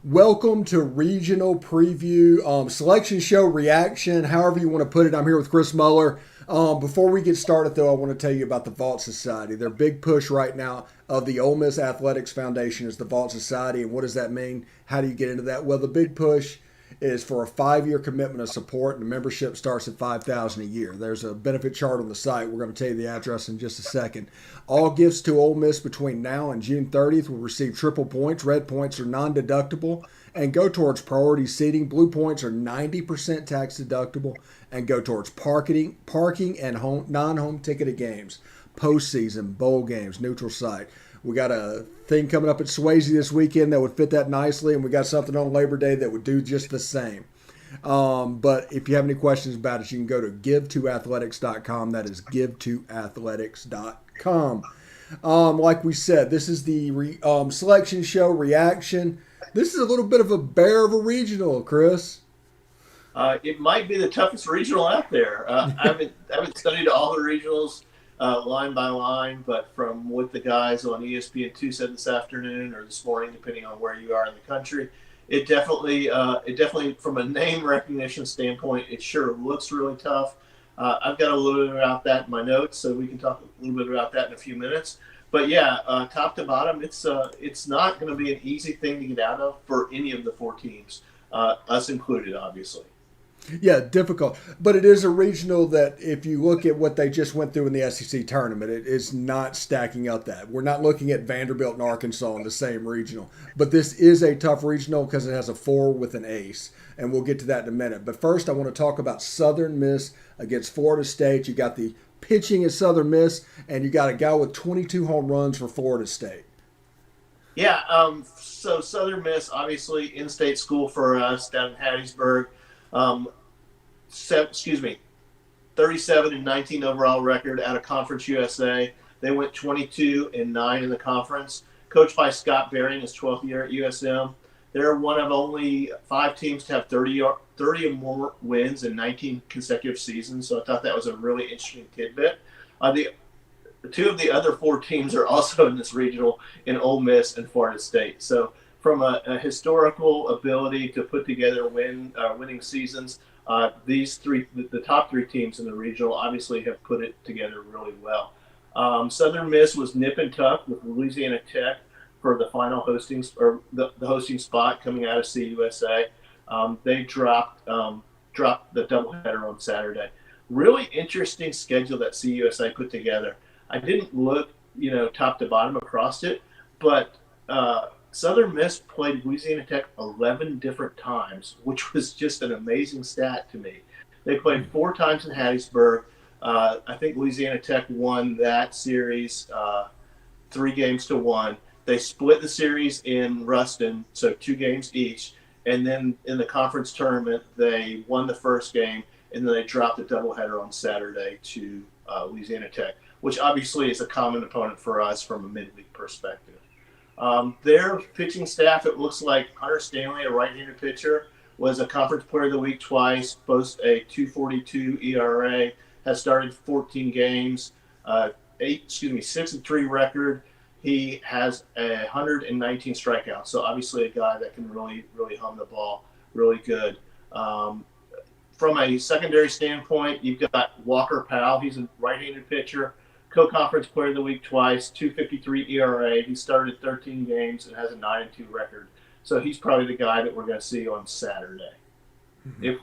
Welcome to Regional Preview, Selection Show Reaction, however you want to put it. I'm here with Chris Muller. Before we get started, though, I want to tell you about the Vault Society. Their big push right now of the Ole Miss Athletics Foundation is the Vault Society. And what does that mean? How do you get into that? Well, the big push is for a 5-year commitment of support, and the membership starts at $5,000 a year. There's a benefit chart on the site. We're going to tell you the address in just a second. All gifts to Ole Miss between now and June 30th will receive triple points. Red points are non-deductible and go towards priority seating. Blue points are 90% tax deductible and go towards parking and non-home ticketed games, postseason, bowl games, neutral site. We got a thing coming up at Swayze this weekend that would fit that nicely, and we got something on Labor Day that would do just the same. But if you have any questions about it, you can go to give2athletics.com. That is give2athletics.com. Like we said, this is the selection show reaction. This is a little bit of a bear of a regional, Chris. It might be the toughest regional out there. I haven't studied all the regionals line by line, but from what the guys on ESPN2 said this afternoon or this morning, depending on where you are in the country, it definitely, from a name recognition standpoint, it sure looks really tough. I've got a little bit about that in my notes, so we can talk a little bit about that in a few minutes. But yeah, top to bottom, it's not going to be an easy thing to get out of for any of the 4 teams, us included, obviously. Yeah, difficult. But it is a regional that if you look at what they just went through in the SEC tournament, it is not stacking up that. We're not looking at Vanderbilt and Arkansas in the same regional. But this is a tough regional because it has a 4 with an ace. And we'll get to that in a minute. But first, I want to talk about Southern Miss against Florida State. You got the pitching at Southern Miss, and you got a guy with 22 home runs for Florida State. Yeah, so Southern Miss, obviously in-state school for us down in Hattiesburg. 37-19 overall record out of Conference USA. They went 22-9 in the conference. Coached by Scott Bering, his 12th year at USM. They're one of only 5 teams to have 30 or more wins in 19 consecutive seasons. So I thought that was a really interesting tidbit. The 2 of the other 4 teams are also in this regional in Ole Miss and Florida State. So from a historical ability to put together winning seasons, these 3, the top 3 teams in the regional, obviously have put it together really well. Southern Miss was nip and tuck with Louisiana Tech for the final hosting or the hosting spot coming out of CUSA. They dropped the doubleheader on Saturday. Really interesting schedule that CUSA put together. I didn't look, top to bottom across it, but Southern Miss played Louisiana Tech 11 different times, which was just an amazing stat to me. They played 4 times in Hattiesburg. I think Louisiana Tech won that series 3-1. They split the series in Ruston, so 2 games each. And then in the conference tournament, they won the first game, and then they dropped the doubleheader on Saturday to Louisiana Tech, which obviously is a common opponent for us from a midweek perspective. Their pitching staff, it looks like Hunter Stanley, a right-handed pitcher, was a Conference Player of the Week twice, boasts a 2.42 ERA, has started 14 games, 6-3 record. He has 119 strikeouts, so obviously a guy that can really, really hum the ball, really good. From a secondary standpoint, you've got Walker Powell. He's a right-handed pitcher. Co-Conference Player of the Week twice, 2.53 ERA. He started 13 games and has a 9-2 record. So he's probably the guy that we're going to see on Saturday. Mm-hmm.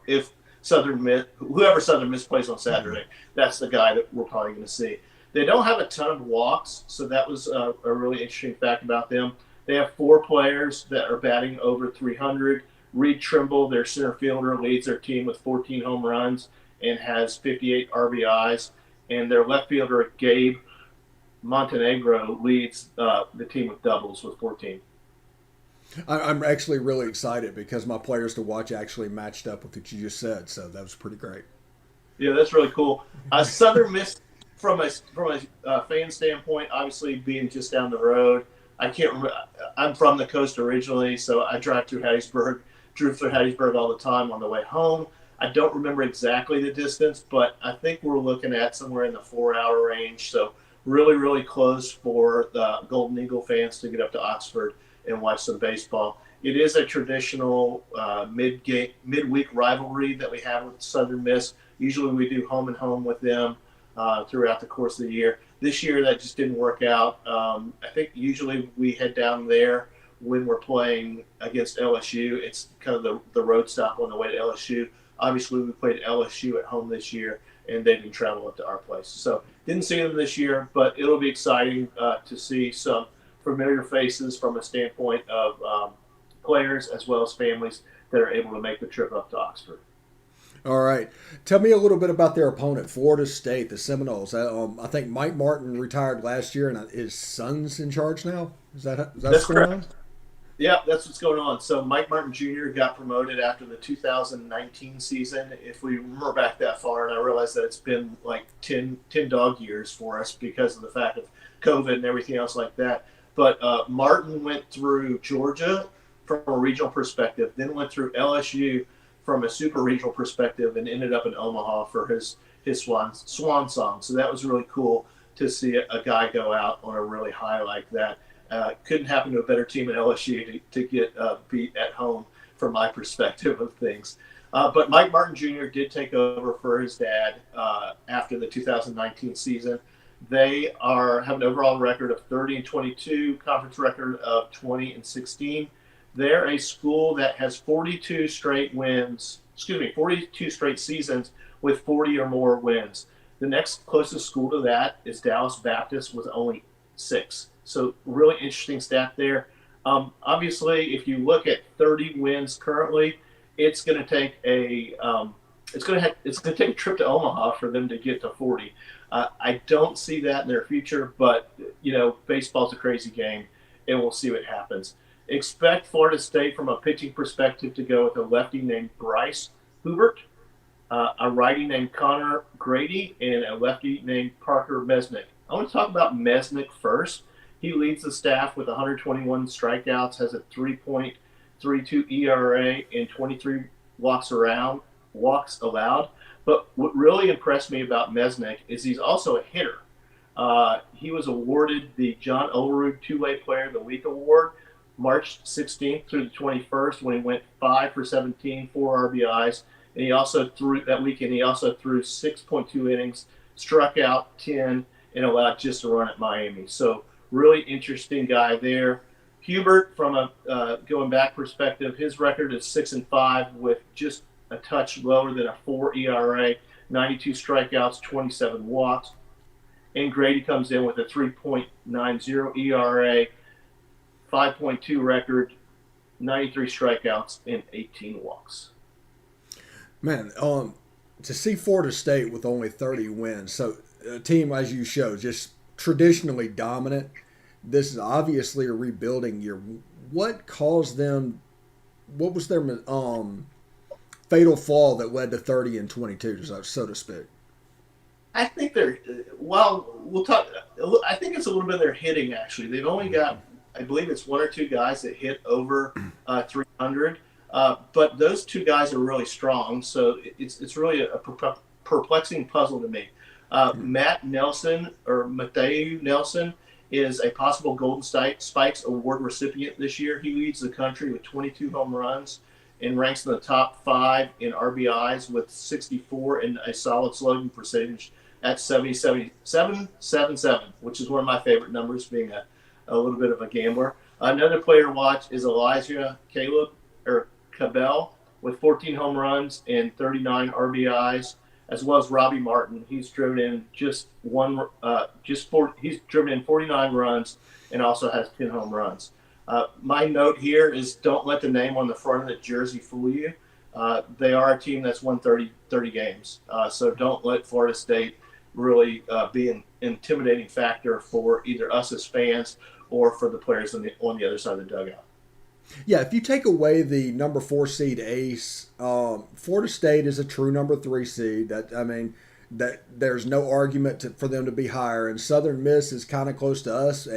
If Southern Miss, whoever Southern Miss plays on Saturday, that's the guy that we're probably going to see. They don't have a ton of walks, so that was a really interesting fact about them. They have 4 players that are batting over 300. Reed Trimble, their center fielder, leads their team with 14 home runs and has 58 RBIs. And their left fielder, Gabe Montenegro, leads the team with doubles with 14. I'm actually really excited because my players to watch actually matched up with what you just said, so that was pretty great. Yeah, that's really cool. Southern Miss, from a fan standpoint, obviously being just down the road, I can't remember. I'm from the coast originally, so I drive through Hattiesburg all the time on the way home. I don't remember exactly the distance, but I think we're looking at somewhere in the 4-hour range. So really, really close for the Golden Eagle fans to get up to Oxford and watch some baseball. It is a traditional midweek rivalry that we have with Southern Miss. Usually we do home and home with them throughout the course of the year. This year that just didn't work out. I think usually we head down there when we're playing against LSU. It's kind of the road stop on the way to LSU. Obviously, we played LSU at home this year, and they didn't travel up to our place. So didn't see them this year, but it'll be exciting to see some familiar faces from a standpoint of players as well as families that are able to make the trip up to Oxford. All right. Tell me a little bit about their opponent, Florida State, the Seminoles. I think Mike Martin retired last year, and his son's in charge now. Is that what's going on? Yeah, that's what's going on. So Mike Martin Jr. got promoted after the 2019 season. If we remember back that far, and I realize that it's been like 10 dog years for us because of the fact of COVID and everything else like that. But Martin went through Georgia from a regional perspective, then went through LSU from a super regional perspective, and ended up in Omaha for his swan song. So that was really cool to see a guy go out on a really high like that. Couldn't happen to a better team at LSU to get beat at home from my perspective of things. But Mike Martin Jr. did take over for his dad after the 2019 season. They have an overall record of 30-22, conference record of 20-16. They're a school that has 42 straight seasons with 40 or more wins. The next closest school to that is Dallas Baptist with only 6. So really interesting stat there. Obviously, if you look at 30 wins currently, it's going to take a trip to Omaha for them to get to 40. I don't see that in their future, but baseball's a crazy game, and we'll see what happens. Expect Florida State from a pitching perspective to go with a lefty named Bryce Hubert, a righty named Connor Grady, and a lefty named Parker Mesnick. I want to talk about Mesnick first. He leads the staff with 121 strikeouts, has a 3.32 ERA, and 23 walks allowed. But what really impressed me about Mesnick is he's also a hitter. He was awarded the John Olerud Two-Way Player of the Week award March 16th through the 21st when he went 5 for 17, 4 RBIs. And he also threw 6.2 innings, struck out 10, and allowed just a run at Miami. So really interesting guy there. Hubert, from a going back perspective, his record is 6-5 with just a touch lower than a 4 ERA, 92 strikeouts, 27 walks. And Grady comes in with a 3.90 ERA, 5.2 record, 93 strikeouts, and 18 walks. Man, to see Florida State with only 30 wins, so a team, as you showed, just traditionally dominant. This is obviously a rebuilding year. What caused them? What was their fatal flaw that led to 30-22, so to speak? I think we'll talk. I think it's a little bit of their hitting. Actually, they've only got, I believe it's 1 or 2 guys that hit over 300. But those 2 guys are really strong, so it's really a perplexing puzzle to me. Matthew Nelson is a possible Golden Spikes Award recipient this year. He leads the country with 22 home runs and ranks in the top 5 in RBIs with 64 and a solid slugging percentage at 777, which is one of my favorite numbers, being a little bit of a gambler. Another player to watch is Elijah Cabell with 14 home runs and 39 RBIs, as well as Robbie Martin. He's driven in he's driven in 49 runs and also has 10 home runs. My note here is don't let the name on the front of the jersey fool you. They are a team that's won 30 games. So don't let Florida State really be an intimidating factor for either us as fans or for the players on the other side of the dugout. Yeah, if you take away the number 4 seed Ace, Florida State is a true number 3 seed. That there's no argument for them to be higher. And Southern Miss is kind of close to us,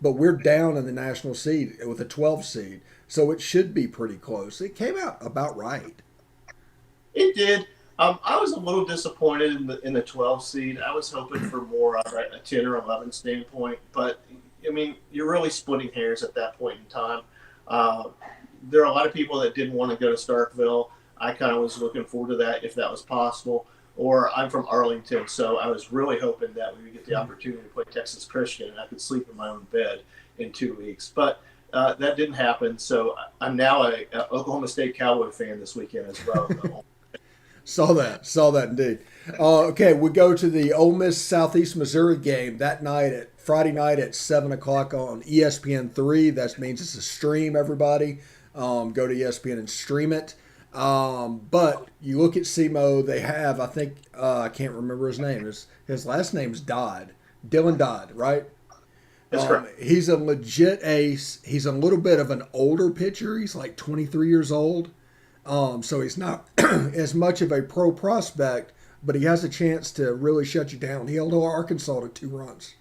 but we're down in the national seed with a 12 seed, so it should be pretty close. It came out about right. It did. I was a little disappointed in the 12 seed. I was hoping for more on a 10 or 11 standpoint, but I mean, you're really splitting hairs at that point in time. Uh, there are a lot of people that didn't want to go to Starkville. I kind of was looking forward to that if that was possible. Or I'm from Arlington, so I was really hoping that we would get the opportunity to play Texas Christian and I could sleep in my own bed in 2 weeks. But that didn't happen. So I'm now a Oklahoma State Cowboy fan this weekend as well. Saw that indeed. Okay, we go to the Ole Miss Southeast Missouri game that night at Friday night at 7 o'clock on ESPN3. That means it's a stream. Everybody, go to ESPN and stream it. But you look at SEMO, they have, I think, I can't remember his name. His last name's Dodd, Dylan Dodd, right? That's correct. He's a legit ace. He's a little bit of an older pitcher. He's like 23 years old. So he's not as much of a pro prospect, but he has a chance to really shut you down. He held Arkansas to 2 runs.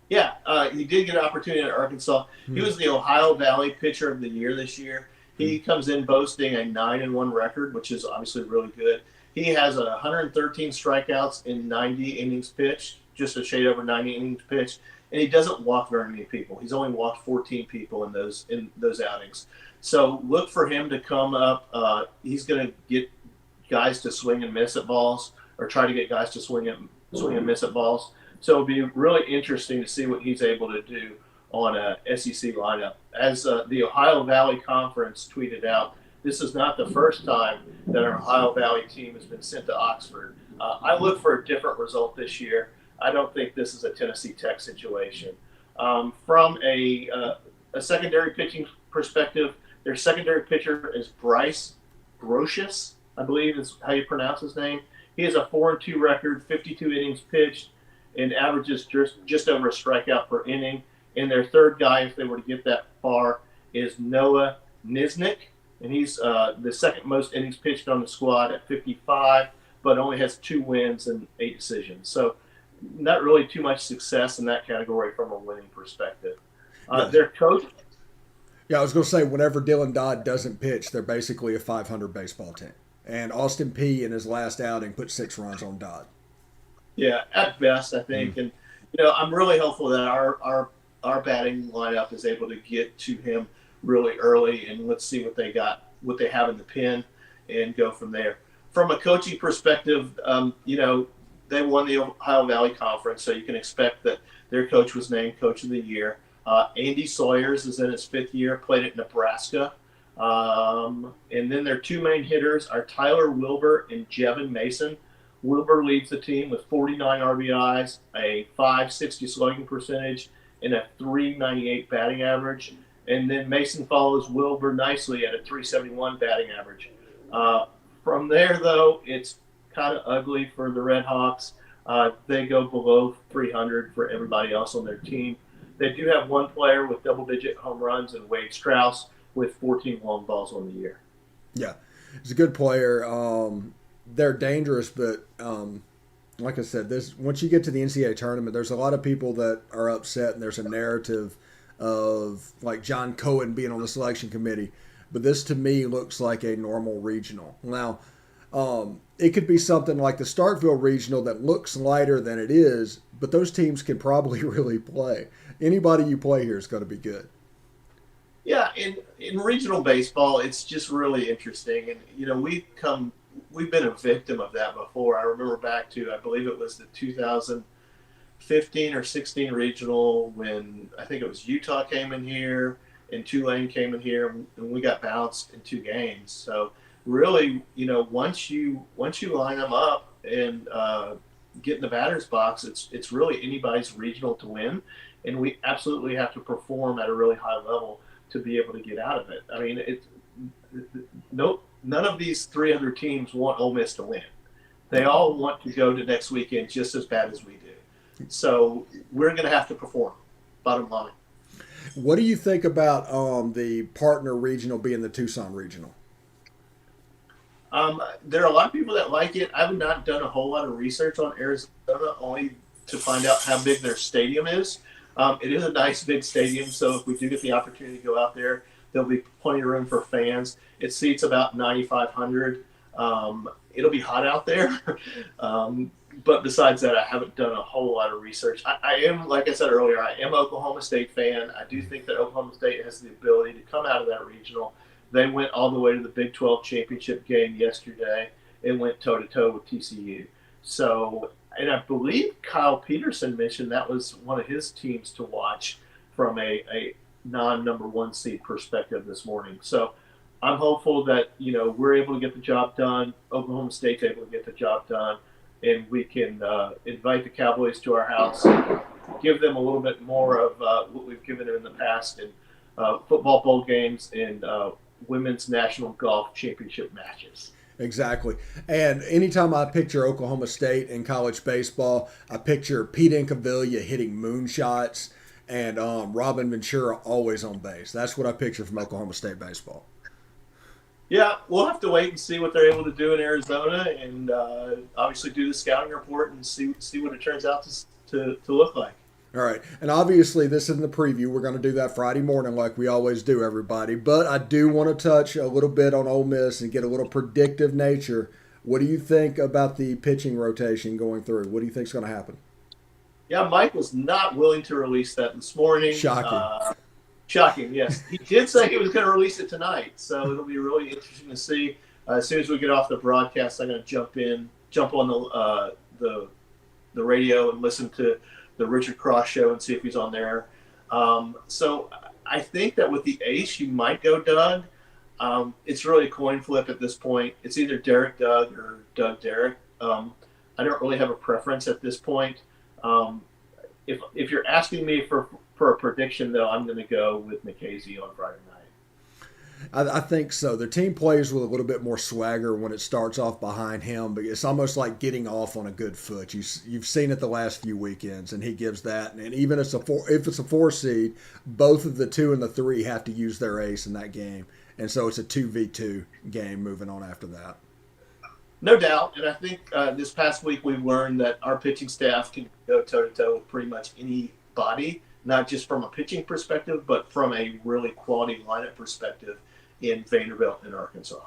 Yeah, he did get an opportunity at Arkansas. He was the Ohio Valley Pitcher of the Year this year. He comes in boasting a 9-1 record, which is obviously really good. He has 113 strikeouts in 90 innings pitched, just a shade over 90 innings pitched, and he doesn't walk very many people. He's only walked 14 people in those outings. So look for him to come up. He's going to get guys to swing and miss at balls, or try to get guys to swing and miss at balls. So it'll be really interesting to see what he's able to do on a SEC lineup. As the Ohio Valley Conference tweeted out, this is not the first time that our Ohio Valley team has been sent to Oxford. I look for a different result this year. I don't think this is a Tennessee Tech situation. From a secondary pitching perspective, their secondary pitcher is Bryce Grocius, I believe is how you pronounce his name. He has a 4-2 record, 52 innings pitched, and averages just over a strikeout per inning. And their third guy, if they were to get that far, is Noah Niznik, and he's the second most innings pitched on the squad at 55, but only has 2 wins and 8 decisions. So not really too much success in that category from a winning perspective. Their coach. Yeah, I was going to say, whenever Dylan Dodd doesn't pitch, they're basically a 500 baseball team. And Austin Peay in his last outing put 6 runs on Dodd. Yeah, at best, I think. And, I'm really hopeful that our batting lineup is able to get to him really early, and let's see what they have in the pen and go from there. From a coaching perspective, they won the Ohio Valley Conference, so you can expect that their coach was named Coach of the Year. Andy Sawyers is in his 5th year, played at Nebraska. And then their 2 main hitters are Tyler Wilbur and Jevin Mason. Wilbur leads the team with 49 RBIs, a .560 slugging percentage, and a .398 batting average. And then Mason follows Wilbur nicely at a .371 batting average. From there, though, it's kind of ugly for the Red Hawks. They go below 300 for everybody else on their team. They do have one player with double-digit home runs, and Wade Strauss with 14 long balls on the year. Yeah, he's a good player. They're dangerous, but like I said, once you get to the NCAA tournament, there's a lot of people that are upset, and there's a narrative of like John Cohen being on the selection committee. But this to me looks like a normal regional. Now, it could be something like the Starkville regional that looks lighter than it is, but those teams can probably really play. Anybody you play here is going to be good. Yeah, in regional baseball, it's just really interesting. And, we've been a victim of that before. I remember back to, I believe it was the 2015 or 16 regional when I think it was Utah came in here and Tulane came in here, and we got bounced in 2 games. So really, once you line them up and get in the batter's box, it's really anybody's regional to win, and we absolutely have to perform at a really high level to be able to get out of it. I mean, none of these 3 other teams want Ole Miss to win. They all want to go to next weekend just as bad as we do. So we're going to have to perform, bottom line. What do you think about the partner regional being the Tucson regional? There are a lot of people that like it. I have not done a whole lot of research on Arizona, only to find out how big their stadium is. It is a nice big stadium, so if we do get the opportunity to go out there, there'll be plenty of room for fans. It seats about 9,500. It'll be hot out there. but besides that, I haven't done a whole lot of research. I am, like I said earlier, I am an Oklahoma State fan. I do think that Oklahoma State has the ability to come out of that regional. They went all the way to the Big 12 championship game yesterday and went toe-to-toe with TCU. So, and I believe Kyle Peterson mentioned that was one of his teams to watch from a non-number one seed perspective this morning. So I'm hopeful that, we're able to get the job done. Oklahoma State's able to get the job done. And we can invite the Cowboys to our house and give them a little bit more of what we've given them in the past in football bowl games and women's national golf championship matches. Exactly. And anytime I picture Oklahoma State in college baseball, I picture Pete Incaviglia hitting moonshots and Robin Ventura always on base. That's what I picture from Oklahoma State baseball. Yeah, we'll have to wait and see what they're able to do in Arizona, and obviously do the scouting report and see what it turns out to look like. All right, and obviously this isn't the preview. We're going to do that Friday morning like we always do, everybody. But I do want to touch a little bit on Ole Miss and get a little predictive nature. What do you think about the pitching rotation going through? What do you think is going to happen? Yeah, Mike was not willing to release that this morning. Shocking. Shocking, yes. He did say he was going to release it tonight, so it'll be really interesting to see. As soon as we get off the broadcast, I'm going to jump on the radio and listen to the Richard Cross show and see if he's on there. So I think that with the ace, you might go Doug. It's really a coin flip at this point. It's either Derek Doug or Doug Derek. I don't really have a preference at this point. If you're asking me for a prediction, though, I'm going to go with McKazy on Friday night. I think so. The team plays with a little bit more swagger when it starts off behind him, but it's almost like getting off on a good foot. You've seen it the last few weekends, and he gives that. And even if it's a 4 seed, both of the 2 and the 3 have to use their ace in that game. And so it's a 2v2 game moving on after that. No doubt. And I think this past week we've learned that our pitching staff can go toe-to-toe with pretty much anybody, not just from a pitching perspective, but from a really quality lineup perspective in Vanderbilt and Arkansas.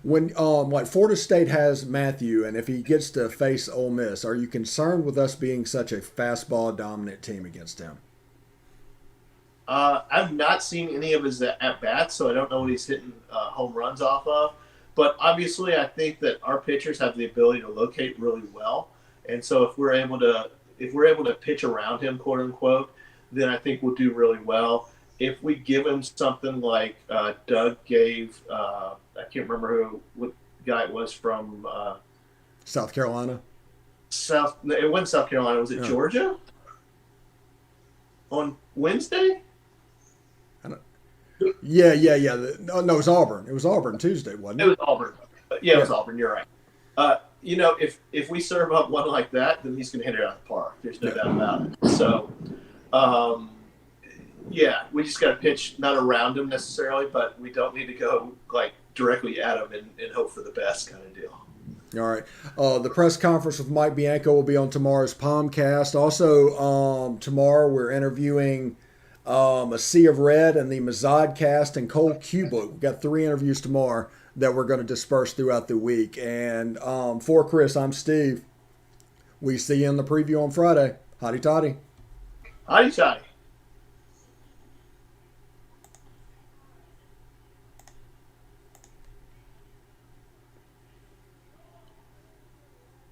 When like Florida State has Matthew, and if he gets to face Ole Miss, are you concerned with us being such a fastball dominant team against him? I've not seen any of his at-bats, so I don't know what he's hitting home runs off of. But obviously I think that our pitchers have the ability to locate really well. And so if we're able to pitch around him, quote unquote, then I think we'll do really well. If we give him something like Doug gave, I can't remember what guy it was from South Carolina. It wasn't South Carolina. Was it Georgia? On Wednesday? Yeah. No, it was Auburn. It was Auburn Tuesday, wasn't it? It was Auburn. Yeah, it was Auburn. You're right. If we serve up one like that, then he's going to hit it out of the park. There's no doubt about it. So, we just got to pitch not around him necessarily, but we don't need to go like directly at him and hope for the best kind of deal. All right. The press conference with Mike Bianco will be on tomorrow's Palmcast. Also, tomorrow we're interviewing a Sea of Red and the Mazodcast and Cole Kublik. We've got 3 interviews tomorrow that we're going to disperse throughout the week. And for Chris, I'm Steve. We see you in the preview on Friday. Hotty toddy. Hotty toddy.